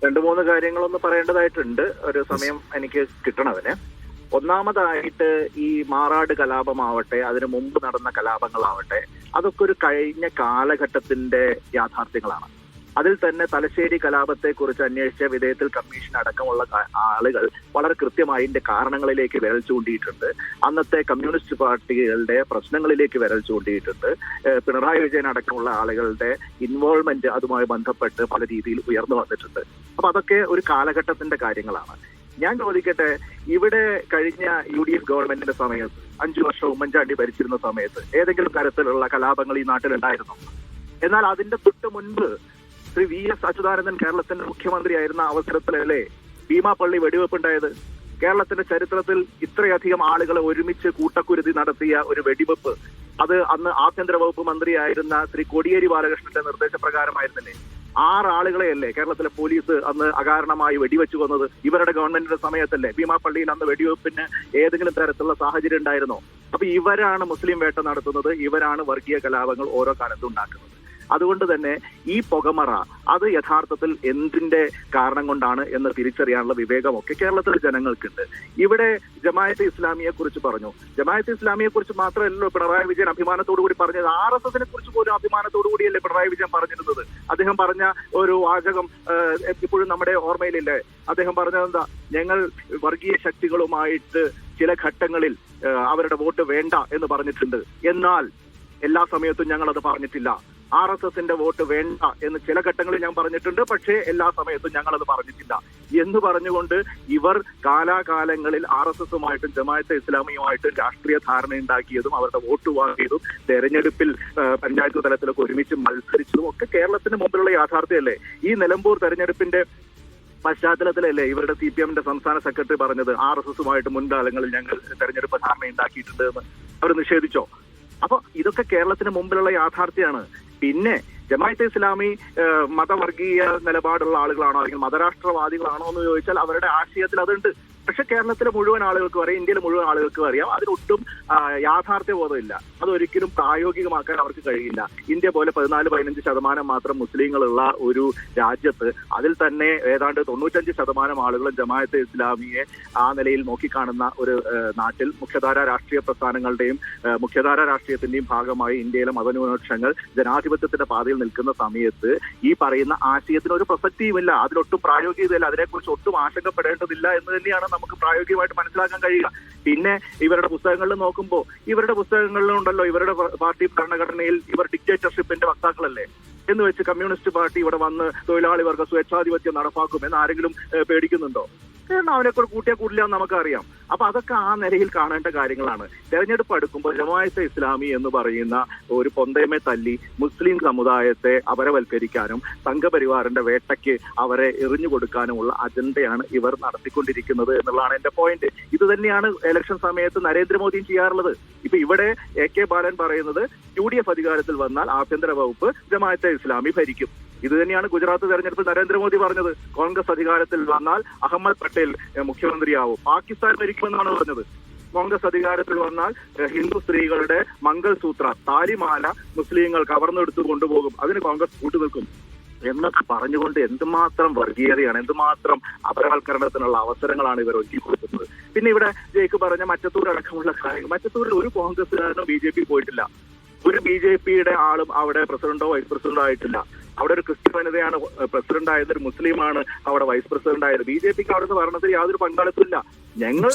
2-3 കാര്യങ്ങളൊന്ന് പറയേണ്ടതായിട്ടുണ്ട്. ഒരു സമയം എനിക്ക് കിട്ടണതിന്. ഒന്നാമതായിട്ട് ഈ മാറാട് കലാപമാവട്ടെ, അതിനു മുമ്പ് നടന്ന കലാപങ്ങളാവട്ടെ, അതൊക്കെ ഒരു കഴിഞ്ഞ കാലഘട്ടത്തിന്റെ യാഥാർത്ഥ്യങ്ങളാണ്. അതിൽ തന്നെ തലശ്ശേരി കലാപത്തെ കുറിച്ച് അന്വേഷിച്ച വിധേയത്തിൽ കമ്മീഷൻ അടക്കമുള്ള ആളുകൾ വളരെ കൃത്യമായി ഇതിന്റെ കാരണങ്ങളിലേക്ക് വിരൽ ചൂണ്ടിയിട്ടുണ്ട്. അന്നത്തെ കമ്മ്യൂണിസ്റ്റ് പാർട്ടികളുടെ പ്രശ്നങ്ങളിലേക്ക് വിരൽ ചൂണ്ടിയിട്ടുണ്ട്. പിണറായി വിജയൻ അടക്കമുള്ള ആളുകളുടെ ഇൻവോൾവ്മെന്റ് അതുമായി ബന്ധപ്പെട്ട് പല രീതിയിൽ ഉയർന്നു വന്നിട്ടുണ്ട്. അപ്പൊ അതൊക്കെ ഒരു കാലഘട്ടത്തിന്റെ കാര്യങ്ങളാണ്. ഞാൻ ചോദിക്കട്ടെ, ഇവിടെ കഴിഞ്ഞ UDF ഗവൺമെന്റിന്റെ സമയത്ത് 5 വർഷം ഉമ്മൻചാണ്ടി ഭരിച്ചിരുന്ന സമയത്ത് ഏതെങ്കിലും തരത്തിലുള്ള കലാപങ്ങൾ ഈ നാട്ടിലുണ്ടായിരുന്നു? എന്നാൽ അതിന്റെ തൊട്ട് മുൻപ് ശ്രീ VS അച്യുതാനന്ദൻ കേരളത്തിന്റെ മുഖ്യമന്ത്രിയായിരുന്ന അവസരത്തിലല്ലേ ഭീമാപള്ളി വെടിവെപ്പുണ്ടായത്? കേരളത്തിന്റെ ചരിത്രത്തിൽ ഇത്രയധികം ആളുകളെ ഒരുമിച്ച് കൂട്ടക്കുരുതി നടത്തിയ ഒരു വെടിവെപ്പ്, അത് അന്ന് ആഭ്യന്തര വകുപ്പ് മന്ത്രിയായിരുന്ന ശ്രീ കോടിയേരി ബാലകൃഷ്ണന്റെ നിർദ്ദേശപ്രകാരമായിരുന്നില്ലേ? 6 ആളുകളെയല്ലേ കേരളത്തിലെ പോലീസ് അന്ന് അകാരണമായി വെടിവെച്ചു കൊന്നത്? ഇവരുടെ ഗവൺമെന്റിന്റെ സമയത്തല്ലേ? ഭീമാപള്ളിയിൽ അന്ന് വെടിവെപ്പിന് ഏതെങ്കിലും തരത്തിലുള്ള സാഹചര്യം ഉണ്ടായിരുന്നോ? അപ്പൊ ഇവരാണ് മുസ്ലിം വേട്ട നടത്തുന്നത്, ഇവരാണ് വർഗീയ കലാപങ്ങൾ ഓരോ കാലത്തും ഉണ്ടാക്കുന്നത്. അതുകൊണ്ട് തന്നെ ഈ പുകമറ അത് യഥാർത്ഥത്തിൽ എന്തിന്റെ കാരണം കൊണ്ടാണ് എന്ന് തിരിച്ചറിയാനുള്ള വിവേകമൊക്കെ കേരളത്തിലെ ജനങ്ങൾക്കുണ്ട്. ഇവിടെ ജമാഅത്തെ ഇസ്ലാമിയെ കുറിച്ച് പറഞ്ഞു. ജമാഅത്തെ ഇസ്ലാമിയെ കുറിച്ച് മാത്രമല്ലല്ലോ പിണറായി വിജയൻ അഭിമാനത്തോടു കൂടി പറഞ്ഞത്, RSSനെ കുറിച്ച് പോലും അഭിമാനത്തോടു കൂടിയല്ലേ പിണറായി വിജയൻ പറഞ്ഞിരുന്നത്. അദ്ദേഹം പറഞ്ഞ ഒരു വാചകം ഇപ്പോഴും നമ്മുടെ ഓർമ്മയിലില്ലേ? അദ്ദേഹം പറഞ്ഞത് എന്താ? ഞങ്ങൾ വർഗീയ ശക്തികളുമായിട്ട് ചില ഘട്ടങ്ങളിൽ അവരുടെ വോട്ട് വേണ്ട എന്ന് പറഞ്ഞിട്ടുണ്ട്, എന്നാൽ എല്ലാ സമയത്തും ഞങ്ങൾ അത് പറഞ്ഞിട്ടില്ല. RSSന്റെ വോട്ട് വേണ്ട എന്ന് ചില ഘട്ടങ്ങളിൽ ഞാൻ പറഞ്ഞിട്ടുണ്ട്, പക്ഷേ എല്ലാ സമയത്തും ഞങ്ങൾ അത് പറഞ്ഞിട്ടില്ല എന്ന് പറഞ്ഞുകൊണ്ട് ഇവർ കാലാകാലങ്ങളിൽ RSSുമായിട്ടും ജമാഅത്തെ ഇസ്ലാമിയുമായിട്ടും രാഷ്ട്രീയ ധാരണ ഉണ്ടാക്കിയതും അവരുടെ വോട്ട് വാങ്ങിയതും തെരഞ്ഞെടുപ്പിൽ പഞ്ചായത്ത് തലത്തിലൊക്കെ ഒരുമിച്ച് മത്സരിച്ചതും ഒക്കെ കേരളത്തിന് മുമ്പിലുള്ള യാഥാർത്ഥ്യമല്ലേ? ഈ നിലമ്പൂർ തെരഞ്ഞെടുപ്പിന്റെ പശ്ചാത്തലത്തിലല്ലേ ഇവരുടെ CPMന്റെ സംസ്ഥാന സെക്രട്ടറി പറഞ്ഞത് RSSുമായിട്ട് മുൻകാലങ്ങളിൽ ഞങ്ങൾ തെരഞ്ഞെടുപ്പ് ധാരണ ഉണ്ടാക്കിയിട്ടുണ്ട് എന്ന്? അവർ നിഷേധിച്ചോ? അപ്പൊ ഇതൊക്കെ കേരളത്തിന് മുമ്പിലുള്ള യാഥാർത്ഥ്യമാണ്. പിന്നെ ജമാഅത്തെ ഇസ്ലാമി മതവർഗീയ നിലപാടുള്ള ആളുകളാണോ അല്ലെങ്കിൽ മതരാഷ്ട്രവാദികളാണോ എന്ന് ചോദിച്ചാൽ അവരുടെ ആശയത്തിൽ അതുണ്ട്. പക്ഷെ കേരളത്തിലെ മുഴുവൻ ആളുകൾക്കും അറിയാം, ഇന്ത്യയിലെ മുഴുവൻ ആളുകൾക്കും അറിയാം, അതിനൊട്ടും യാഥാർത്ഥ്യബോധമില്ല. അതൊരിക്കലും പ്രായോഗികമാക്കാൻ അവർക്ക് കഴിയില്ല. ഇന്ത്യ പോലെ 14-15% മാത്രം മുസ്ലിങ്ങളുള്ള ഒരു രാജ്യത്ത് അതിൽ തന്നെ ഏതാണ്ട് 95% ആളുകളും ജമാഅത്തെ ഇസ്ലാമിയെ ആ നിലയിൽ നോക്കിക്കാണുന്ന ഒരു നാട്ടിൽ മുഖ്യധാര രാഷ്ട്രീയ പ്രസ്ഥാനങ്ങളുടെയും മുഖ്യധാര രാഷ്ട്രീയത്തിന്റെയും ഭാഗമായി ഇന്ത്യയിലെ മതന്യൂനപക്ഷങ്ങൾ ജനാധിപത്യത്തിന്റെ പാതയിൽ നിൽക്കുന്ന സമയത്ത് ഈ പറയുന്ന ആശയത്തിന് ഒരു പ്രസക്തിയുമില്ല, അതിലൊട്ടും പ്രായോഗികതയില്ല, അതിനെക്കുറിച്ച് ഒട്ടും ആശങ്കപ്പെടേണ്ടതില്ല എന്ന് തന്നെയാണ് നമുക്ക് പ്രായോഗികമായിട്ട് മനസ്സിലാക്കാൻ കഴിയുക. പിന്നെ ഇവരുടെ പുസ്തകങ്ങളിൽ നോക്കുമ്പോൾ ഇവരുടെ പുസ്തകങ്ങളിലുണ്ടല്ലോ ഇവരുടെ പാർട്ടി ഭരണഘടനയിൽ ഇവർ ഡിക്റ്റേറ്റർഷിപ്പിന്റെ വക്താക്കളല്ലേ എന്ന് വെച്ച് കമ്മ്യൂണിസ്റ്റ് പാർട്ടി ഇവിടെ വന്ന് തൊഴിലാളി വർഗ സ്വേച്ഛാധിപത്യം നടപ്പാക്കുമെന്ന് ആരെങ്കിലും പേടിക്കുന്നുണ്ടോ? കാരണം അവനെക്കൂടെ കൂട്ടിയാൽ കൂടില്ല എന്ന് നമുക്കറിയാം. അപ്പൊ അതൊക്കെ ആ നിലയിൽ കാണേണ്ട കാര്യങ്ങളാണ്. തെരഞ്ഞെടുപ്പ് അടുക്കുമ്പോൾ ജമാഅത്തെ ഇസ്ലാമി എന്ന് പറയുന്ന ഒരു പൊന്തയമെ തല്ലി മുസ്ലിം സമുദായത്തെ അപരവൽക്കരിക്കാനും സംഘപരിവാറിന്റെ വേട്ടയ്ക്ക് അവരെ എറിഞ്ഞു കൊടുക്കാനുമുള്ള അജണ്ടയാണ് ഇവർ നടത്തിക്കൊണ്ടിരിക്കുന്നത് എന്നുള്ളതാണ് എന്റെ പോയിന്റ്. ഇത് തന്നെയാണ് ഇലക്ഷൻ സമയത്ത് നരേന്ദ്രമോദിയും ചെയ്യാറുള്ളത്. ഇപ്പൊ ഇവിടെ AK ബാലൻ പറയുന്നത് UDF അധികാരത്തിൽ വന്നാൽ ആഭ്യന്തര വകുപ്പ് ജമാഅത്തെ ഇസ്ലാമി ഭരിക്കും. ഇത് തന്നെയാണ് ഗുജറാത്ത് തെരഞ്ഞെടുപ്പിൽ നരേന്ദ്രമോദി പറഞ്ഞത്. കോൺഗ്രസ് അധികാരത്തിൽ വന്നാൽ അഹമ്മദ് പട്ടേൽ മുഖ്യമന്ത്രിയാവും, പാകിസ്ഥാൻ ഭരിക്കുമെന്നാണ് പറഞ്ഞത്. കോൺഗ്രസ് അധികാരത്തിൽ വന്നാൽ ഹിന്ദു സ്ത്രീകളുടെ മംഗൾസൂത്ര താലിമാല മുസ്ലിങ്ങൾ കവർന്നെടുത്തു കൊണ്ടുപോകും, അതിന് കോൺഗ്രസ് കൂട്ടുനിൽക്കും എന്നൊക്കെ പറഞ്ഞുകൊണ്ട് എന്തുമാത്രം വർഗീയതയാണ്, എന്തുമാത്രം അപരവൽക്കരണത്തിനുള്ള അവസരങ്ങളാണ് ഇവർ ഒരുക്കി കൊടുക്കുന്നത്. പിന്നെ ഇവിടെ ജയിക്ക് പറഞ്ഞ മറ്റത്തൂർ അടക്കമുള്ള കാര്യങ്ങൾ, മറ്റത്തൂരിൽ ഒരു കോൺഗ്രസ്സുകാരനോ BJP പോയിട്ടില്ല, ഒരു BJPയുടെ ആളും അവിടെ പ്രസിഡന്റോ വൈസ് പ്രസിഡന്റോ ആയിട്ടില്ല. അവിടെ ഒരു ക്രിസ്ത്യൻ വനിതയാണ് പ്രസിഡന്റ് ആയത്, ഒരു മുസ്ലിമാണ് അവിടെ വൈസ് പ്രസിഡന്റ് ആയത്. BJPക്ക് അവിടുത്തെ ഭരണത്തിൽ യാതൊരു പങ്കാളിത്തമില്ല. ഞങ്ങൾ